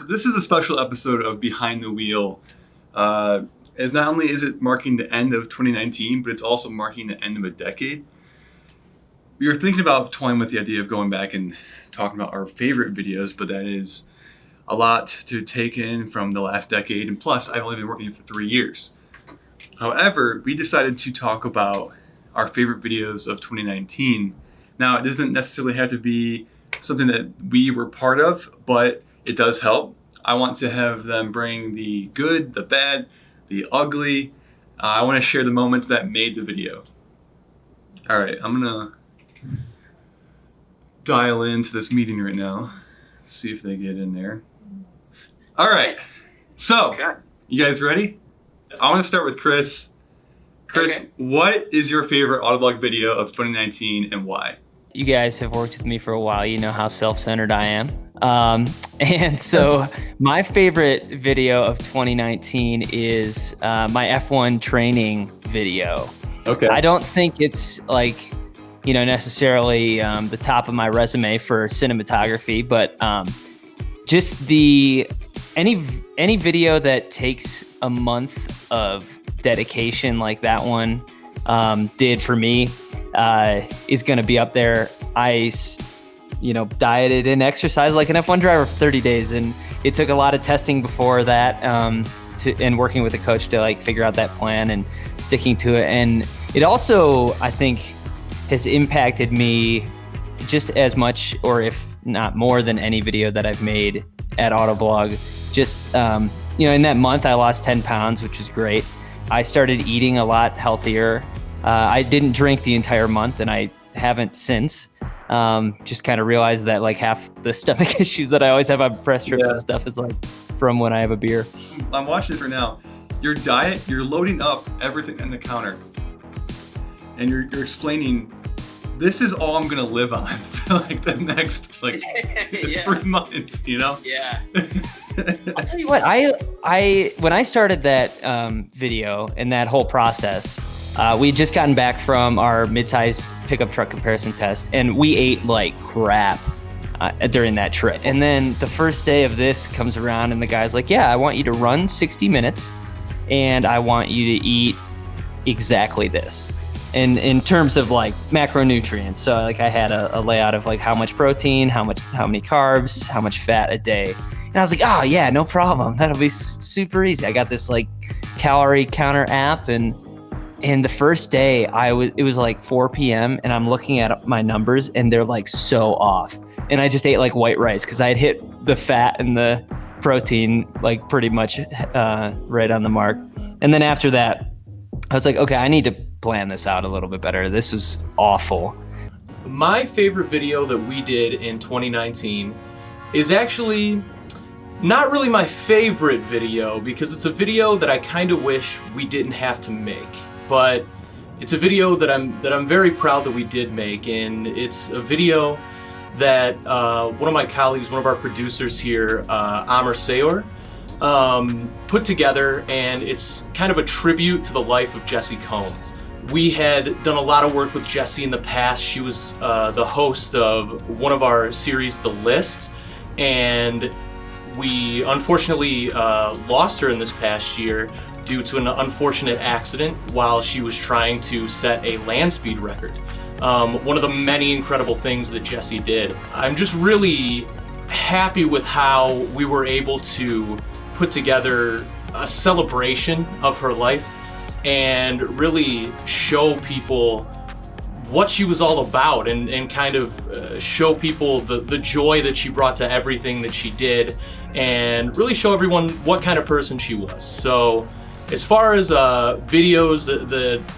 This is a special episode of Behind the Wheel. As not only is it marking the end of 2019, but it's also marking the end of a decade. We were thinking about toying with the idea of going back and talking about our favorite videos, but that is a lot to take in from the last decade. And plus, I've only been working for 3 years. However, we decided to talk about our favorite videos of 2019. Now, it doesn't necessarily have to be something that we were part of, but it does help. I want to have them bring the good, the bad, the ugly. I want to share the moments that made the video. All right, I'm gonna dial into this meeting right now, see if they get in there. All right, so you guys ready? I want to start with Chris. Chris, what is your favorite Autoblog video of 2019 and why? You guys have worked with me for a while. You know how self-centered I am. And so my favorite video of 2019 is my F1 training video. Okay. I don't think it's like, you know, necessarily the top of my resume for cinematography, but just any video that takes a month of dedication like that one did for me is going to be up there. I dieted and exercised like an F1 driver for 30 days. And it took a lot of testing before that and working with a coach to like figure out that plan and sticking to it. And it also, I think, has impacted me just as much, or if not more than any video that I've made at Autoblog. Just, in that month I lost 10 pounds, which was great. I started eating a lot healthier. I didn't drink the entire month, and I haven't since. Just kind of realized that like half the stomach issues that I always have on press trips and stuff is like from when I have a beer. I'm watching this right now. Your diet, you're loading up everything on the counter, and you're explaining, this is all I'm gonna live on for like the next 3 months, you know? Yeah. I'll tell you what, I when I started that video and that whole process, we had just gotten back from our mid-size pickup truck comparison test, and we ate like crap during that trip. And then the first day of this comes around, and the guy's like, yeah, I want you to run 60 minutes, and I want you to eat exactly this. And in terms of like macronutrients, so like I had a layout of like how much protein, how many carbs, how much fat a day. And I was like, oh yeah, no problem. That'll be super easy. I got this like calorie counter app, and the first day it was like 4 p.m. and I'm looking at my numbers and they're like so off. And I just ate like white rice because I had hit the fat and the protein like pretty much right on the mark. And then after that, I was like, okay, I need to plan this out a little bit better. This was awful. My favorite video that we did in 2019 is actually not really my favorite video, because it's a video that I kind of wish we didn't have to make. But it's a video that I'm very proud that we did make, and it's a video that one of my colleagues, one of our producers here, Amr Sayor, put together, and it's kind of a tribute to the life of Jessie Combs. We had done a lot of work with Jessie in the past. She was the host of one of our series, The List, and we unfortunately lost her in this past year due to an unfortunate accident while she was trying to set a land speed record. One of the many incredible things that Jessie did. I'm just really happy with how we were able to put together a celebration of her life and really show people what she was all about, and kind of show people the joy that she brought to everything that she did, and really show everyone what kind of person she was. So as far as videos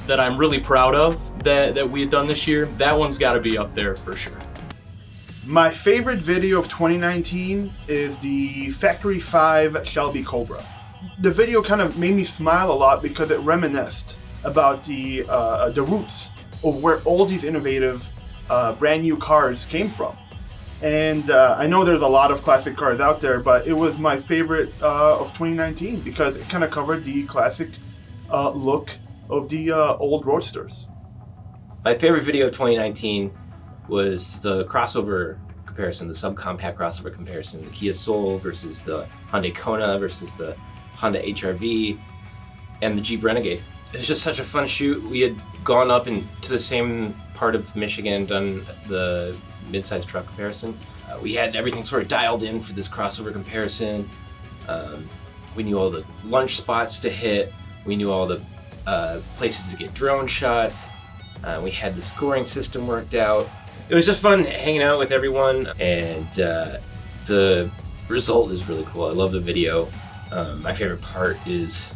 that I'm really proud of that we had done this year, that one's got to be up there for sure. My favorite video of 2019 is the Factory 5 Shelby Cobra. The video kind of made me smile a lot because it reminisced about the roots of where all these innovative brand new cars came from. And I know there's a lot of classic cars out there, but it was my favorite of 2019 because it kind of covered the classic look of the old roadsters. My favorite video of 2019 was the crossover comparison, the subcompact crossover comparison, the Kia Soul versus the Hyundai Kona versus the Honda HR-V and the Jeep Renegade. It was just such a fun shoot. We had gone up into the same part of Michigan and done the mid-size truck comparison. We had everything sort of dialed in for this crossover comparison. We knew all the lunch spots to hit. We knew all the places to get drone shots. We had the scoring system worked out. It was just fun hanging out with everyone, and the result is really cool. I love the video. My favorite part is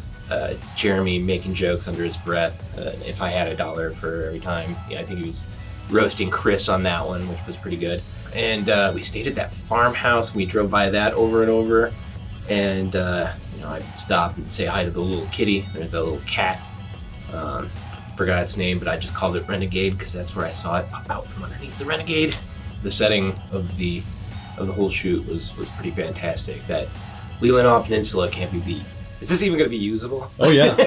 Jeremy making jokes under his breath. If I had $1 for every time, I think he was roasting Chris on that one, which was pretty good. And we stayed at that farmhouse. We drove by that over and over, and I'd stop and say hi to the little kitty. There's a little cat. Forgot its name, but I just called it Renegade because that's where I saw it pop out from underneath the Renegade. The setting of the whole shoot was pretty fantastic. That Leelanau Peninsula can't be beat. Is this even going to be usable? Oh yeah.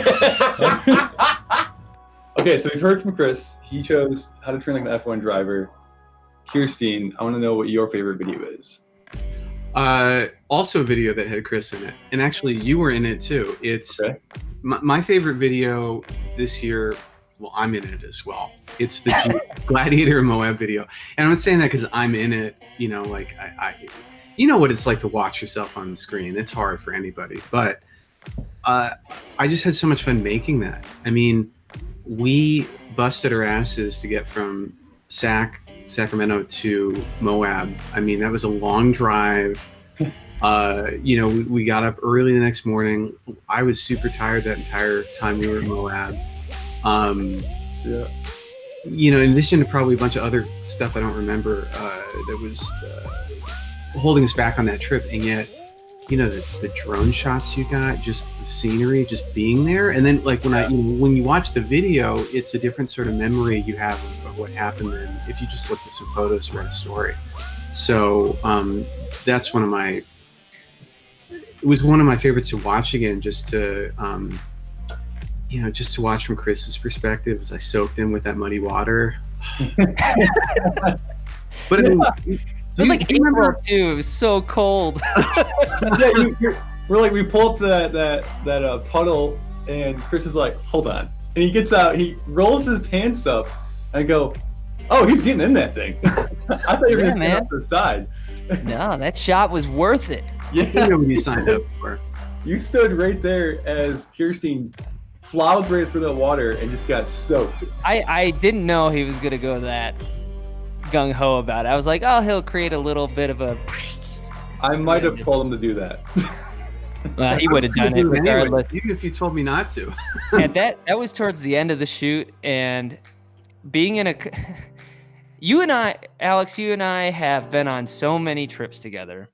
Okay, so we've heard from Chris. He chose How to Train Like an F1 Driver. Kirsten, I want to know what your favorite video is. Also a video that had Chris in it, and actually you were in it too. It's Okay. my favorite video this year. Well, I'm in it as well. It's the Gladiator Moab video, and I'm not saying that because I'm in it. Like I you know what it's like to watch yourself on the screen. It's hard for anybody, but I just had so much fun making that. I mean, we busted our asses to get from Sacramento to Moab. I mean, that was a long drive. We got up early the next morning. I was super tired that entire time we were in Moab. In addition to probably a bunch of other stuff I don't remember that was holding us back on that trip. And yet, the drone shots you got, just the scenery, just being there. And then like when you watch the video, it's a different sort of memory you have of what happened than if you just looked at some photos or read a story. So that's it was one of my favorites to watch again, just to watch from Chris's perspective as I soaked in with that muddy water. But it was like April too. It was so cold. Yeah, we pull up to that puddle, and Chris is like, "Hold on," and he gets out. He rolls his pants up, and I go, "Oh, he's getting in that thing." I thought you were going to stand up to the side. No, that shot was worth it. Yeah, you know what you signed up for. You stood right there as Kirsten plowed right through the water and just got soaked. I didn't know he was gonna go that gung-ho about it. I was like, oh, he'll create a little bit of a... I might have told him to do that. He would have done it regardless. Anyway, even if you told me not to. And that was towards the end of the shoot, and being in a... Alex, you and I have been on so many trips together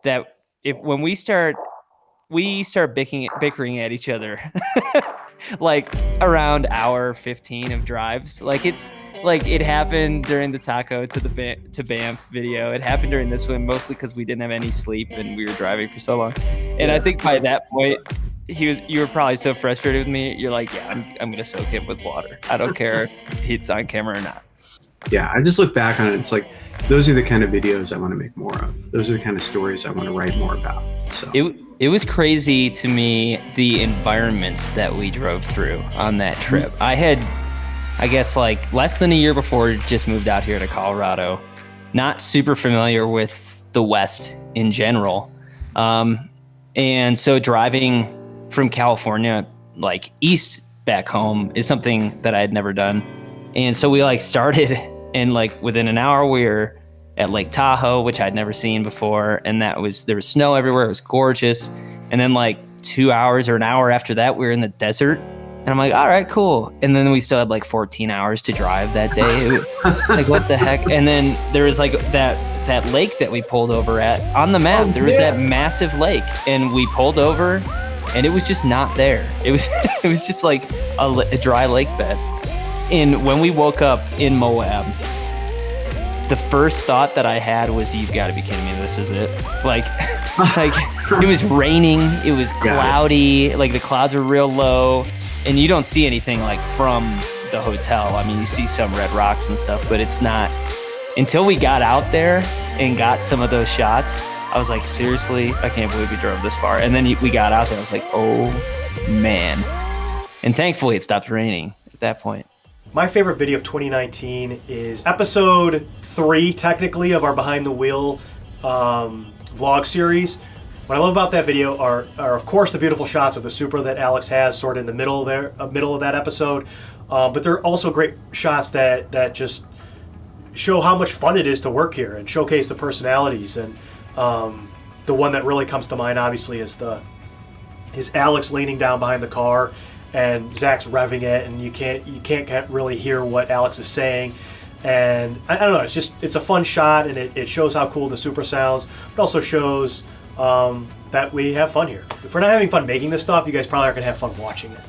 that when we start bickering at each other like around hour 15 of drives. Like it's like it happened during the Taco to Banff video. It happened during this one mostly because we didn't have any sleep and we were driving for so long. And I think by that point you were probably so frustrated with me. You're like, yeah, I'm gonna soak him with water. I don't care if it's on camera or not. Yeah, I just look back on it. It's like those are the kind of videos I want to make more of. Those are the kind of stories I want to write more about. So it was crazy to me, the environments that we drove through on that trip. I had, I guess, like less than a year before, just moved out here to Colorado, not super familiar with the West in general. And so driving from California, like east back home is something that I had never done. And so we like started and like within an hour we were at Lake Tahoe, which I'd never seen before. And there was snow everywhere. It was gorgeous. And then like 2 hours or an hour after that, we were in the desert. And I'm like, all right, cool. And then we still had like 14 hours to drive that day. Like, what the heck? And then there was like that lake that we pulled over at on the map. There was that massive lake, and we pulled over and it was just not there. It was just like a dry lake bed. And when we woke up in Moab, the first thought that I had was, you've got to be kidding me, this is it. Like it was raining, it was cloudy, like the clouds were real low, and you don't see anything like from the hotel. I mean, you see some red rocks and stuff, but it's not until we got out there and got some of those shots, I was like, seriously, I can't believe we drove this far. And then we got out there, I was like, oh man. And thankfully it stopped raining at that point. My favorite video of 2019 is episode 3, technically, of our Behind the Wheel vlog series. What I love about that video are of course the beautiful shots of the Supra that Alex has sort of in the middle there, middle of that episode. But there are also great shots that just show how much fun it is to work here and showcase the personalities. And the one that really comes to mind, obviously, is Alex leaning down behind the car and Zach's revving it, and you can't really hear what Alex is saying. And I don't know, it's a fun shot, and it shows how cool the Supra sounds, but also shows that we have fun here. If we're not having fun making this stuff, you guys probably aren't gonna have fun watching it.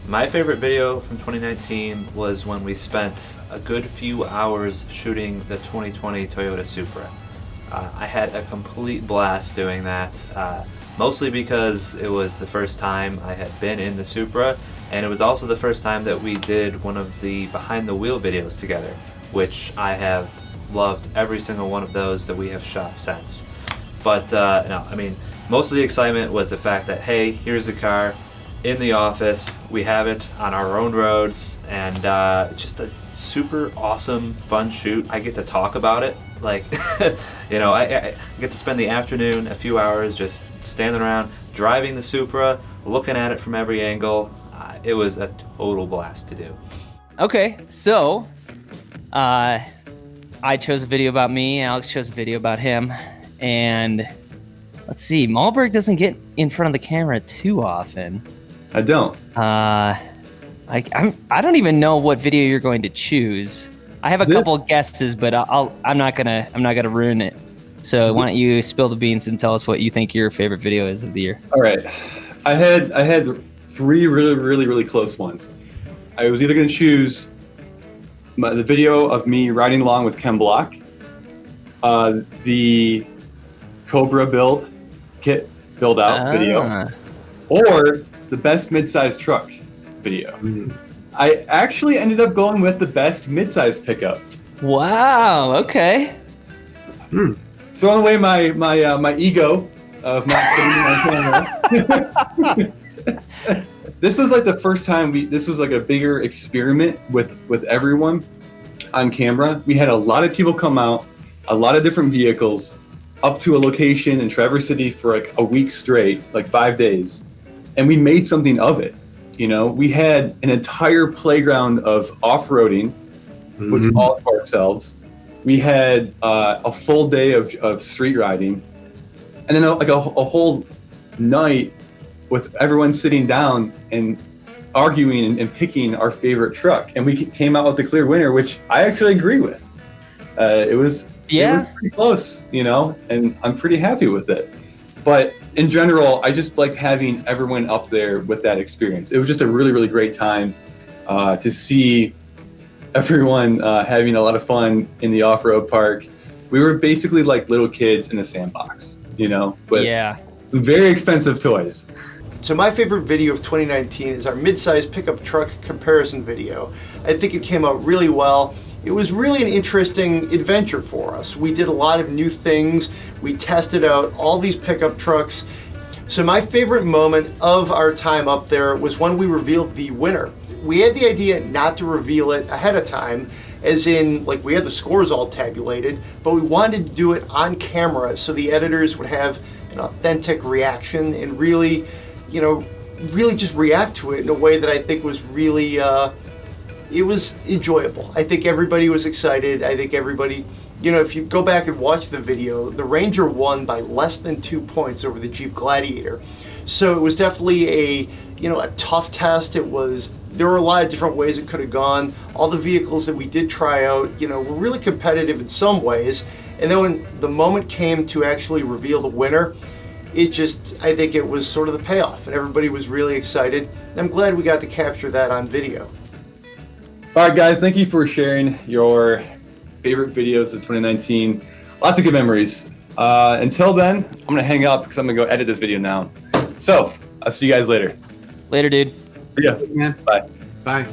My favorite video from 2019 was when we spent a good few hours shooting the 2020 Toyota Supra. I had a complete blast doing that, mostly because it was the first time I had been in the Supra, and it was also the first time that we did one of the behind the wheel videos together, which I have loved every single one of those that we have shot since. But no, I mean, most of the excitement was the fact that, hey, here's the car in the office, we have it on our own roads, and just a super awesome, fun shoot. I get to talk about it, like, you know, I get to spend the afternoon, a few hours, just standing around, driving the Supra, looking at it from every angle. It was a total blast to do. Okay, so I chose a video about me, Alex chose a video about him, and let's see, Malberg doesn't get in front of the camera too often. I don't. I don't even know what video you're going to choose. I have a couple of guesses, but I'm not gonna ruin it. So why don't you spill the beans and tell us what you think your favorite video is of the year? All right, I had 3 really close ones. I was either gonna choose the video of me riding along with Ken Block, the Cobra build out video, or the best midsize truck video. I actually ended up going with the best midsize pickup. Wow. Okay. Throwing away my ego of not putting my camera. This was like the first time this was like a bigger experiment with everyone on camera. We had a lot of people come out, a lot of different vehicles, up to a location in Traverse City for like a week straight, like 5 days. And we made something of it. You know, we had an entire playground of off-roading, which all for ourselves. We had a full day of street riding, and then like a whole night with everyone sitting down and arguing and picking our favorite truck. And we came out with the clear winner, which I actually agree with. It was pretty close, you know, and I'm pretty happy with it. But in general, I just liked having everyone up there with that experience. It was just a really great time to see everyone having a lot of fun in the off-road park. We were basically like little kids in a sandbox, you know, with very expensive toys. So my favorite video of 2019 is our mid-size pickup truck comparison video. I think it came out really well. It was really an interesting adventure for us. We did a lot of new things. We tested out all these pickup trucks. So my favorite moment of our time up there was when we revealed the winner. We had the idea not to reveal it ahead of time, as in, like, we had the scores all tabulated, but we wanted to do it on camera so the editors would have an authentic reaction and really, you know, really just react to it in a way that I think was really, it was enjoyable. I think everybody was excited. I think everybody, you know, if you go back and watch the video, the Ranger won by less than 2 points over the Jeep Gladiator. So it was definitely a tough test. There were a lot of different ways it could have gone. All the vehicles that we did try out, you know, were really competitive in some ways. And then when the moment came to actually reveal the winner, I think it was sort of the payoff, and everybody was really excited. I'm glad we got to capture that on video. All right, guys, thank you for sharing your favorite videos of 2019. Lots of good memories. Until then, I'm gonna hang up because I'm gonna go edit this video now. So, I'll see you guys later. Later, dude. Yeah. Bye. Bye.